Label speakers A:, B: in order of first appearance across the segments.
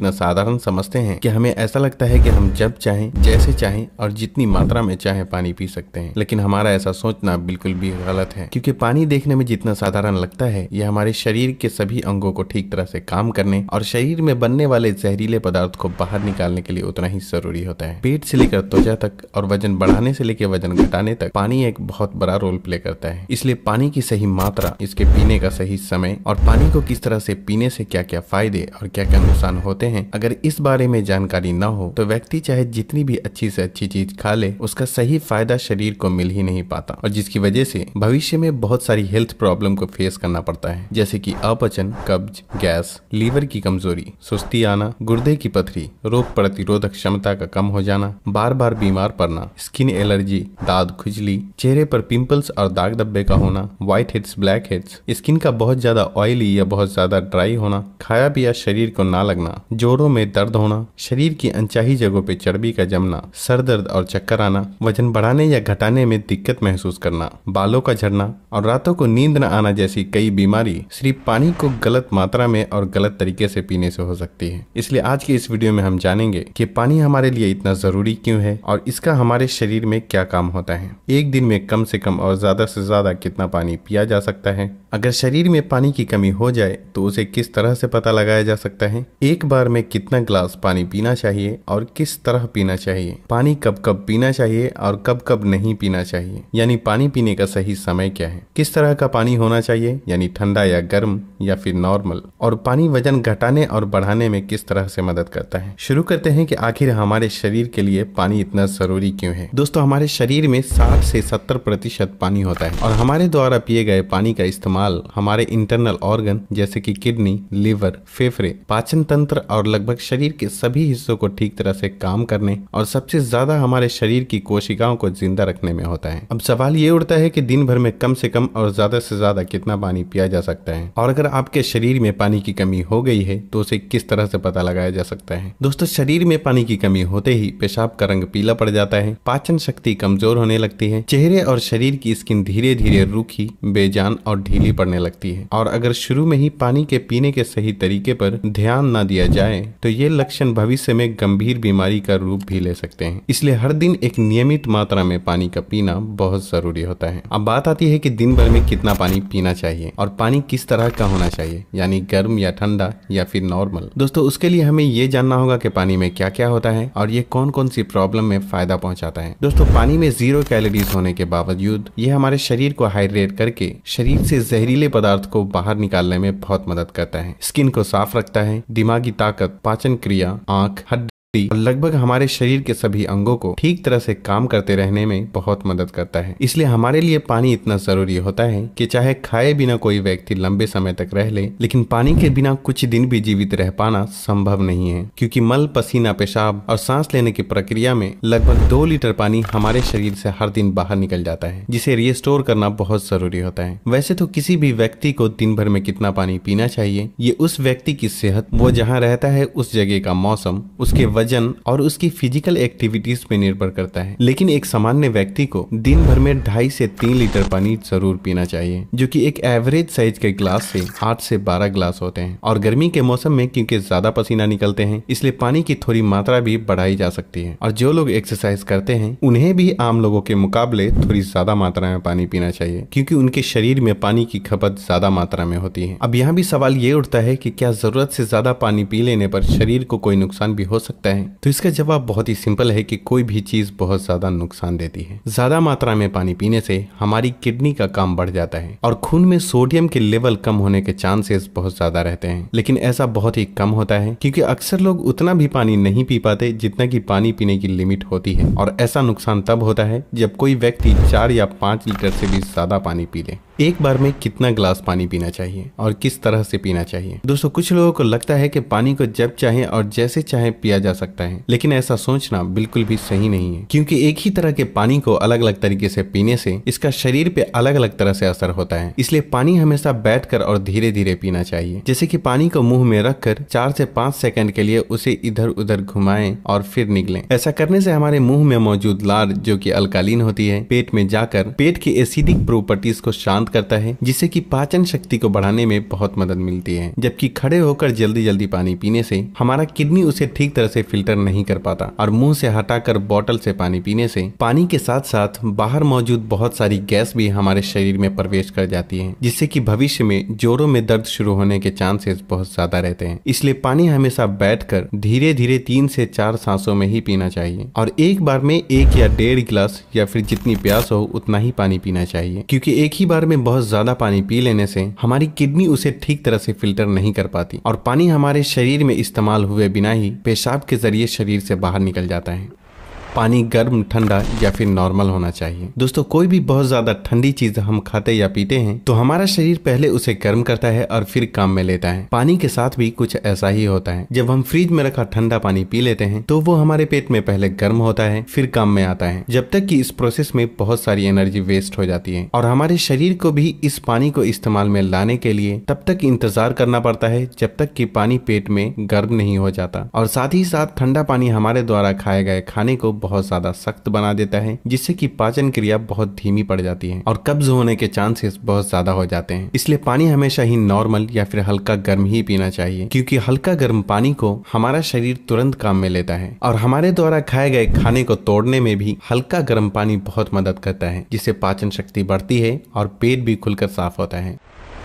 A: इतना साधारण समझते हैं कि हमें ऐसा लगता है कि हम जब चाहें, जैसे चाहें और जितनी मात्रा में चाहें पानी पी सकते हैं। लेकिन हमारा ऐसा सोचना बिल्कुल भी गलत है, क्योंकि पानी देखने में जितना साधारण लगता है, यह हमारे शरीर के सभी अंगों को ठीक तरह से काम करने और शरीर में बनने वाले जहरीले पदार्थ को बाहर निकालने के लिए उतना ही जरूरी होता है। पेट से लेकर त्वचा तक और वजन बढ़ाने से लेकर वजन घटाने तक पानी एक बहुत बड़ा रोल प्ले करता है। इसलिए पानी की सही मात्रा, इसके पीने का सही समय और पानी को किस तरह से पीने से क्या क्या फायदे और क्या क्या नुकसान होते हैं, अगर इस बारे में जानकारी न हो तो व्यक्ति चाहे जितनी भी अच्छी से अच्छी चीज खा ले, उसका सही फायदा शरीर को मिल ही नहीं पाता, और जिसकी वजह से भविष्य में बहुत सारी हेल्थ प्रॉब्लम को फेस करना पड़ता है, जैसे कि अपचन, कब्ज, गैस, लीवर की कमजोरी, सुस्ती आना, गुर्दे की पथरी, रोग प्रतिरोधक क्षमता का कम हो जाना, बार बार बीमार पड़ना, स्किन एलर्जी, दाद खुजली, चेहरे पर पिंपल्स और दाग धब्बे का होना, white heads, black heads, skin का बहुत ज्यादा ऑयली या बहुत ज्यादा ड्राई होना, खाया पिया शरीर को ना लगना, जोड़ों में दर्द होना, शरीर की अनचाही जगहों पे चर्बी का जमना, सर दर्द और चक्कर आना, वजन बढ़ाने या घटाने में दिक्कत महसूस करना, बालों का झड़ना और रातों को नींद न आना जैसी कई बीमारी सिर्फ पानी को गलत मात्रा में और गलत तरीके से पीने से हो सकती है। इसलिए आज की इस वीडियो में हम जानेंगे कि पानी हमारे लिए इतना जरूरी क्यों है और इसका हमारे शरीर में क्या काम होता है। एक दिन में कम से कम और ज्यादा से ज्यादा कितना पानी पिया जा सकता है, अगर शरीर में पानी की कमी हो जाए तो उसे किस तरह से पता लगाया जा सकता है, एक बार में कितना ग्लास पानी पीना चाहिए और किस तरह पीना चाहिए, पानी कब कब पीना चाहिए और कब कब नहीं पीना चाहिए, यानी पानी पीने का सही समय क्या है, किस तरह का पानी होना चाहिए, यानी ठंडा या गर्म या फिर नॉर्मल, और पानी वजन घटाने और बढ़ाने में किस तरह से मदद करता है। शुरू करते हैं कि आखिर हमारे शरीर के लिए पानी इतना जरूरी क्यों है। दोस्तों, हमारे शरीर में 60 से 70% पानी होता है और हमारे द्वारा पिए गए पानी का इस्तेमाल हमारे इंटरनल ऑर्गन जैसे कि किडनी, लिवर, फेफड़े, पाचन तंत्र और लगभग शरीर के सभी हिस्सों को ठीक तरह से काम करने और सबसे ज्यादा हमारे शरीर की कोशिकाओं को जिंदा रखने में होता है। अब सवाल ये उठता है कि दिन भर में कम से कम और ज्यादा से ज्यादा कितना पानी पिया जा सकता है, और अगर आपके शरीर में पानी की कमी हो गई है तो उसे किस तरह से पता लगाया जा सकता है। दोस्तों, शरीर में पानी की कमी होते ही पेशाब का रंग पीला पड़ जाता है, पाचन शक्ति कमजोर होने लगती है, चेहरे और शरीर की स्किन धीरे धीरे रूखी, बेजान और ढीली पड़ने लगती है, और अगर शुरू में ही पानी के पीने के सही तरीके पर ध्यान न दिया जाए तो ये लक्षण भविष्य में गंभीर बीमारी का रूप भी ले सकते हैं। इसलिए हर दिन एक नियमित मात्रा में पानी का पीना बहुत जरूरी होता है। अब बात आती है कि दिन भर में कितना पानी पीना चाहिए और पानी किस तरह का होना चाहिए, यानी गर्म या ठंडा या फिर नॉर्मल। दोस्तों, उसके लिए हमें ये जानना होगा कि पानी में क्या क्या होता है और ये कौन कौन सी प्रॉब्लम में फायदा पहुंचाता है। दोस्तों, पानी में 0 कैलोरीज होने के बावजूद ये हमारे शरीर को हाइड्रेट करके शरीर से जहरीले पदार्थ को बाहर निकालने में बहुत मदद करता है, स्किन को साफ रखता है, दिमागी ताकत, पाचन क्रिया, आंख, हड्डी और लगभग हमारे शरीर के सभी अंगों को ठीक तरह से काम करते रहने में बहुत मदद करता है। इसलिए हमारे लिए पानी इतना जरूरी होता है कि चाहे खाए बिना कोई व्यक्ति लंबे समय तक रह ले, लेकिन पानी के बिना कुछ दिन भी जीवित रह पाना संभव नहीं है, क्योंकि मल, पसीना, पेशाब और सांस लेने की प्रक्रिया में लगभग 2 लीटर पानी हमारे शरीर से हर दिन बाहर निकल जाता है, जिसे रिस्टोर करना बहुत जरूरी होता है। वैसे तो किसी भी व्यक्ति को दिन भर में कितना पानी पीना चाहिए ये उस व्यक्ति की सेहत, वो जहाँ रहता है उस जगह का मौसम, उसके वजन और उसकी फिजिकल एक्टिविटीज पे निर्भर करता है। लेकिन एक सामान्य व्यक्ति को दिन भर में 2.5 से 3 लीटर पानी जरूर पीना चाहिए, जो कि एक एवरेज साइज के ग्लास से 8 से 12 ग्लास होते हैं। और गर्मी के मौसम में क्योंकि ज्यादा पसीना निकलते हैं, इसलिए पानी की थोड़ी मात्रा भी बढ़ाई जा सकती है। और जो लोग एक्सरसाइज करते हैं उन्हें भी आम लोगों के मुकाबले थोड़ी ज्यादा मात्रा में पानी पीना चाहिए, क्योंकि उनके शरीर में पानी की खपत ज्यादा मात्रा में होती है। अब यहाँ भी सवाल ये उठता है कि क्या जरूरत से ज्यादा पानी पी लेने पर शरीर को कोई नुकसान भी हो सकता है। तो इसका जवाब बहुत ही सिंपल है कि कोई भी चीज बहुत ज्यादा नुकसान देती है। ज्यादा मात्रा में पानी पीने से हमारी किडनी का काम बढ़ जाता है और खून में सोडियम के लेवल कम होने के चांसेस बहुत ज्यादा रहते हैं। लेकिन ऐसा बहुत ही कम होता है, क्योंकि अक्सर लोग उतना भी पानी नहीं पी पाते जितना कि पानी पीने की लिमिट होती है। और ऐसा नुकसान तब होता है जब कोई व्यक्ति 4 या 5 लीटर से भी ज्यादा पानी पी ले। एक बार में कितना ग्लास पानी पीना चाहिए और किस तरह से पीना चाहिए। दोस्तों, कुछ लोगों को लगता है कि पानी को जब चाहे और जैसे चाहे पिया जा सकता है, लेकिन ऐसा सोचना बिल्कुल भी सही नहीं है, क्योंकि एक ही तरह के पानी को अलग अलग तरीके से पीने से इसका शरीर पे अलग अलग तरह से असर होता है। इसलिए पानी हमेशा बैठकर और धीरे धीरे पीना चाहिए। जैसे कि पानी को मुंह में रखकर 4 से 5 सेकंड के लिए उसे इधर उधर घुमाएं और फिर निगलें। ऐसा करने से हमारे मुंह में मौजूद लार, जो कि अल्कालीन होती है, पेट में जाकर पेट की एसिडिक प्रॉपर्टीज को शांत शांत करता है, जिससे कि पाचन शक्ति को बढ़ाने में बहुत मदद मिलती है। जबकि खड़े होकर जल्दी जल्दी पानी पीने से हमारा किडनी उसे ठीक तरह से फिल्टर नहीं कर पाता और मुंह से हटाकर बोतल से पानी पीने से पानी के साथ साथ बाहर मौजूद बहुत सारी गैस भी हमारे शरीर में प्रवेश कर जाती है, जिससे कि भविष्य में जोड़ों में दर्द शुरू होने के चांसेस बहुत ज्यादा रहते हैं। इसलिए पानी हमेशा बैठकर धीरे धीरे 3 से 4 सांसों में ही पीना चाहिए और एक बार में 1 या 1.5 गिलास या फिर जितनी प्यास हो उतना ही पानी पीना चाहिए, क्योंकि एक ही बार में बहुत ज्यादा पानी पी लेने से हमारी किडनी उसे ठीक तरह से फिल्टर नहीं कर पाती और पानी हमारे शरीर में इस्तेमाल हुए बिना ही पेशाब के जरिए शरीर से बाहर निकल जाता है। पानी गर्म, ठंडा या फिर नॉर्मल होना चाहिए। दोस्तों, कोई भी बहुत ज्यादा ठंडी चीज हम खाते या पीते हैं तो हमारा शरीर पहले उसे गर्म करता है और फिर काम में लेता है। पानी के साथ भी कुछ ऐसा ही होता है। जब हम फ्रिज में रखा ठंडा पानी पी लेते हैं तो वो हमारे पेट में पहले गर्म होता है, फिर काम में आता है, जब तक कि इस प्रोसेस में बहुत सारी एनर्जी वेस्ट हो जाती है और हमारे शरीर को भी इस पानी को इस्तेमाल में लाने के लिए तब तक इंतजार करना पड़ता है जब तक कि पानी पेट में गर्म नहीं हो जाता। और साथ ही साथ ठंडा पानी हमारे द्वारा खाए गए खाने को बहुत ज्यादा सख्त बना देता है, जिससे कि पाचन क्रिया बहुत धीमी पड़ जाती है और कब्ज होने के चांसेस बहुत ज्यादा हो जाते हैं। इसलिए पानी हमेशा ही नॉर्मल या फिर हल्का गर्म ही पीना चाहिए, क्योंकि हल्का गर्म पानी को हमारा शरीर तुरंत काम में लेता है और हमारे द्वारा खाए गए खाने को तोड़ने में भी हल्का गर्म पानी बहुत मदद करता है, जिससे पाचन शक्ति बढ़ती है और पेट भी खुलकर साफ होता है।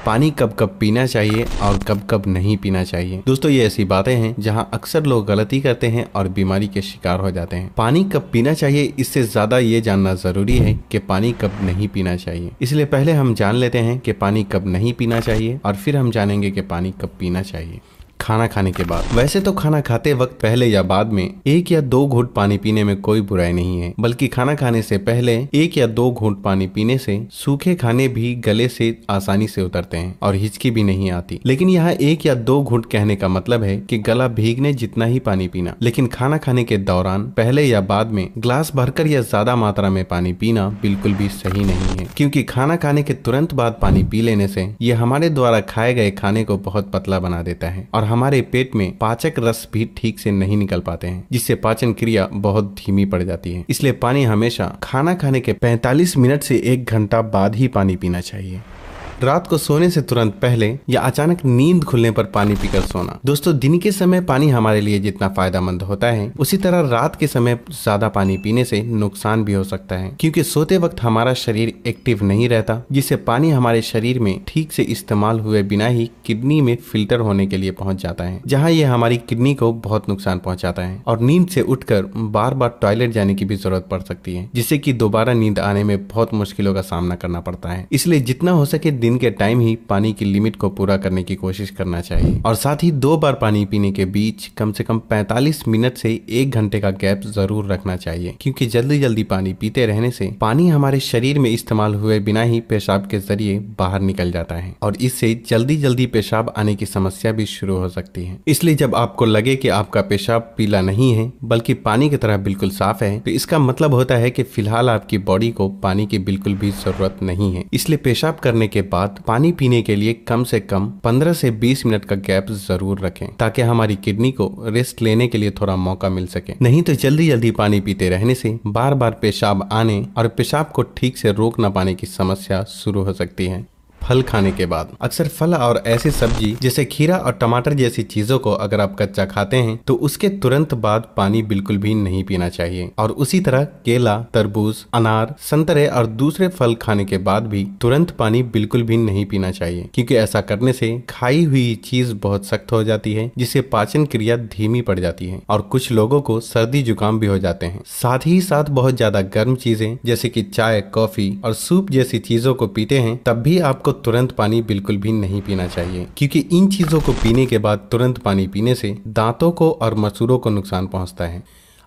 A: पानी कब कब पीना चाहिए और कब कब नहीं पीना चाहिए। दोस्तों, ये ऐसी बातें हैं जहां अक्सर लोग गलती करते हैं और बीमारी के शिकार हो जाते हैं। पानी कब पीना चाहिए, इससे ज्यादा ये जानना जरूरी है कि पानी कब नहीं पीना चाहिए। इसलिए पहले हम जान लेते हैं कि पानी कब नहीं पीना चाहिए और फिर हम जानेंगे कि पानी कब पीना चाहिए। खाना खाने के बाद। वैसे तो खाना खाते वक्त पहले या बाद में 1 या 2 घूंट पानी पीने में कोई बुराई नहीं है, बल्कि खाना खाने से पहले 1 या 2 घूंट पानी पीने से सूखे खाने भी गले से आसानी से उतरते हैं और हिचकी भी नहीं आती। लेकिन यहाँ 1 या 2 घूंट कहने का मतलब है कि गला भीगने जितना ही पानी पीना। लेकिन खाना खाने के दौरान पहले या बाद में ग्लास भरकर या ज्यादा मात्रा में पानी पीना बिल्कुल भी सही नहीं है, क्योंकि खाना खाने के तुरंत बाद पानी पी लेने से यह हमारे द्वारा खाए गए खाने को बहुत पतला बना देता है और हमारे पेट में पाचक रस भी ठीक से नहीं निकल पाते हैं, जिससे पाचन क्रिया बहुत धीमी पड़ जाती है। इसलिए पानी हमेशा खाना खाने के 45 मिनट से 1 घंटा बाद ही पानी पीना चाहिए। रात को सोने से तुरंत पहले या अचानक नींद खुलने पर पानी पीकर सोना। दोस्तों, दिन के समय पानी हमारे लिए जितना फायदेमंद होता है, उसी तरह रात के समय ज्यादा पानी पीने से नुकसान भी हो सकता है, क्योंकि सोते वक्त हमारा शरीर एक्टिव नहीं रहता, जिससे पानी हमारे शरीर में ठीक से इस्तेमाल हुए बिना ही किडनी में फिल्टर होने के लिए पहुंच जाता है, जहां ये हमारी किडनी को बहुत नुकसान पहुंचाता है और नींद से उठकर बार बार टॉयलेट जाने की भी जरूरत पड़ सकती है, जिससे कि दोबारा नींद आने में बहुत मुश्किलों का सामना करना पड़ता है। इसलिए जितना हो सके दिन के टाइम ही पानी की लिमिट को पूरा करने की कोशिश करना चाहिए और साथ ही 2 बार पानी पीने के बीच कम से कम 45 मिनट से 1 घंटे का गैप जरूर रखना चाहिए, क्योंकि जल्दी जल्दी पानी पीते रहने से पानी हमारे शरीर में इस्तेमाल हुए बिना ही पेशाब के जरिए बाहर निकल जाता है और इससे जल्दी जल्दी पेशाब आने की समस्या भी शुरू हो सकती है। इसलिए जब आपको लगे कि आपका पेशाब पीला नहीं है बल्कि पानी की तरह बिल्कुल साफ है, तो इसका मतलब होता है कि फिलहाल आपकी बॉडी को पानी की बिल्कुल भी जरूरत नहीं है। इसलिए पेशाब करने के बाद पानी पीने के लिए कम से कम 15 से 20 मिनट का गैप जरूर रखें, ताकि हमारी किडनी को रेस्ट लेने के लिए थोड़ा मौका मिल सके। नहीं तो जल्दी जल्दी पानी पीते रहने से बार बार पेशाब आने और पेशाब को ठीक से रोक न पाने की समस्या शुरू हो सकती है। फल खाने के बाद। अक्सर फल और ऐसी सब्जी जैसे खीरा और टमाटर जैसी चीजों को अगर आप कच्चा खाते हैं तो उसके तुरंत बाद पानी बिल्कुल भी नहीं पीना चाहिए, और उसी तरह केला, तरबूज, अनार, संतरे और दूसरे फल खाने के बाद भी तुरंत पानी बिल्कुल भी नहीं पीना चाहिए, क्योंकि ऐसा करने से खाई हुई चीज बहुत सख्त हो जाती है, जिससे पाचन क्रिया धीमी पड़ जाती है और कुछ लोगों को सर्दी जुकाम भी हो जाते हैं। साथ ही साथ बहुत ज्यादा गर्म चीजें जैसे कि चाय, कॉफी और सूप जैसी चीजों को पीते हैं तब भी आपको तुरंत पानी बिल्कुल भी नहीं पीना चाहिए, क्योंकि इन चीजों को पीने के बाद तुरंत पानी पीने से दांतों को और मसूड़ों को नुकसान पहुंचता है।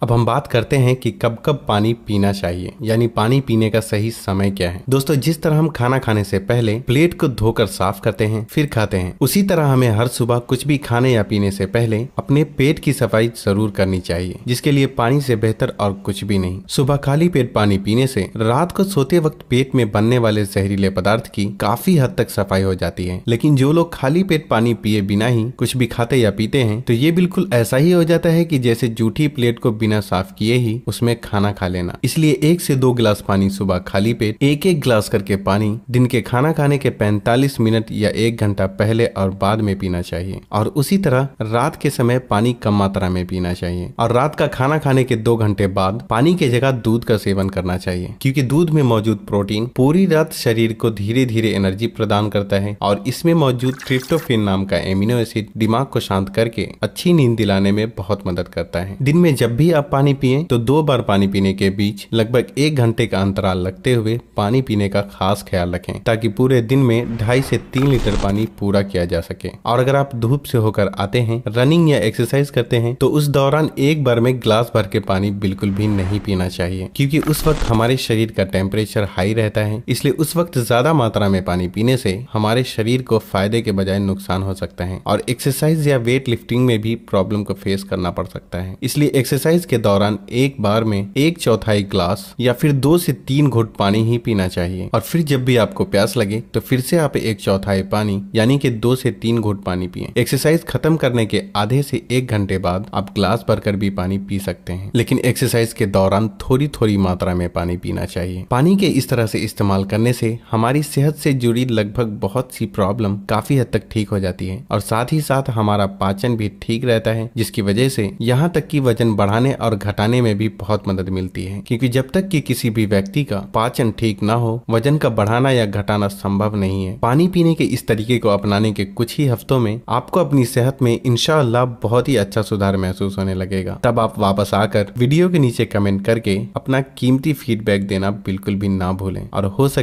A: अब हम बात करते हैं कि कब कब पानी पीना चाहिए, यानी पानी पीने का सही समय क्या है। दोस्तों, जिस तरह हम खाना खाने से पहले प्लेट को धोकर साफ करते हैं फिर खाते हैं, उसी तरह हमें हर सुबह कुछ भी खाने या पीने से पहले अपने पेट की सफाई जरूर करनी चाहिए, जिसके लिए पानी से बेहतर और कुछ भी नहीं। सुबह खाली पेट पानी पीने से रात को सोते वक्त पेट में बनने वाले जहरीले पदार्थ की काफी हद तक सफाई हो जाती है। लेकिन जो लोग खाली पेट पानी पिए बिना ही कुछ भी खाते या पीते हैं तो ये बिल्कुल ऐसा ही हो जाता है कि जैसे जूठी प्लेट को बिना साफ किए ही उसमें खाना खा लेना। इसलिए 1 से 2 गिलास पानी सुबह खाली पेट, 1-1 गिलास करके पानी दिन के खाना खाने के 45 मिनट या 1 घंटा पहले और बाद में पीना चाहिए। और उसी तरह रात के समय पानी कम मात्रा में पीना चाहिए। और रात का खाना खाने के 2 घंटे बाद पानी की जगह दूध का सेवन करना चाहिए, क्योंकि दूध में मौजूद प्रोटीन पूरी रात शरीर को धीरे धीरे एनर्जी प्रदान करता है और इसमें मौजूद ट्रिप्टोफैन नाम का एमिनो एसिड दिमाग को शांत करके अच्छी नींद दिलाने में बहुत मदद करता है। दिन में जब भी आप पानी पिएं तो 2 बार पानी पीने के बीच लगभग 1 घंटे का अंतराल रखते हुए पानी पीने का खास ख्याल रखें, ताकि पूरे दिन में 2.5 से 3 लीटर पानी पूरा किया जा सके। और अगर आप धूप से होकर आते हैं, रनिंग या एक्सरसाइज करते हैं, तो उस दौरान एक बार में ग्लास भर के पानी बिल्कुल भी नहीं पीना चाहिए, क्योंकि उस वक्त हमारे शरीर का टेम्परेचर हाई रहता है। इसलिए उस वक्त ज्यादा मात्रा में पानी पीने से हमारे शरीर को फायदे के बजाय नुकसान हो सकता है और एक्सरसाइज या वेट लिफ्टिंग में भी प्रॉब्लम को फेस करना पड़ सकता है। इसलिए एक्सरसाइज के दौरान एक बार में 1/4 ग्लास या फिर 2 से 3 घुट पानी ही पीना चाहिए। और फिर जब भी आपको प्यास लगे तो फिर से आप 1/4 पानी यानी कि 2 से 3 घुट पानी पिएं। एक्सरसाइज खत्म करने के आधे से 1 घंटे बाद आप ग्लास भरकर भी पानी पी सकते हैं, लेकिन एक्सरसाइज के दौरान थोड़ी थोड़ी मात्रा में पानी पीना चाहिए। पानी के इस तरह से इस्तेमाल करने से हमारी सेहत से जुड़ी लगभग बहुत सी प्रॉब्लम काफी हद तक ठीक हो जाती है और साथ ही साथ हमारा पाचन भी ठीक रहता है, जिसकी वजह से यहाँ तक कि वजन बढ़ाने और घटाने में भी बहुत मदद मिलती है। क्योंकि जब तक कि किसी भी व्यक्ति का पाचन ठीक ना हो, वजन का बढ़ाना या घटाना संभव नहीं है। पानी पीने के इस तरीके को अपनाने के कुछ ही हफ्तों में आपको अपनी सेहत में इंशाअल्लाह बहुत ही अच्छा सुधार महसूस होने लगेगा। तब आप वापस आकर वीडियो के नीचे कमेंट करके अपना कीमती फीडबैक देना बिल्कुल भी ना भूलें और हो सके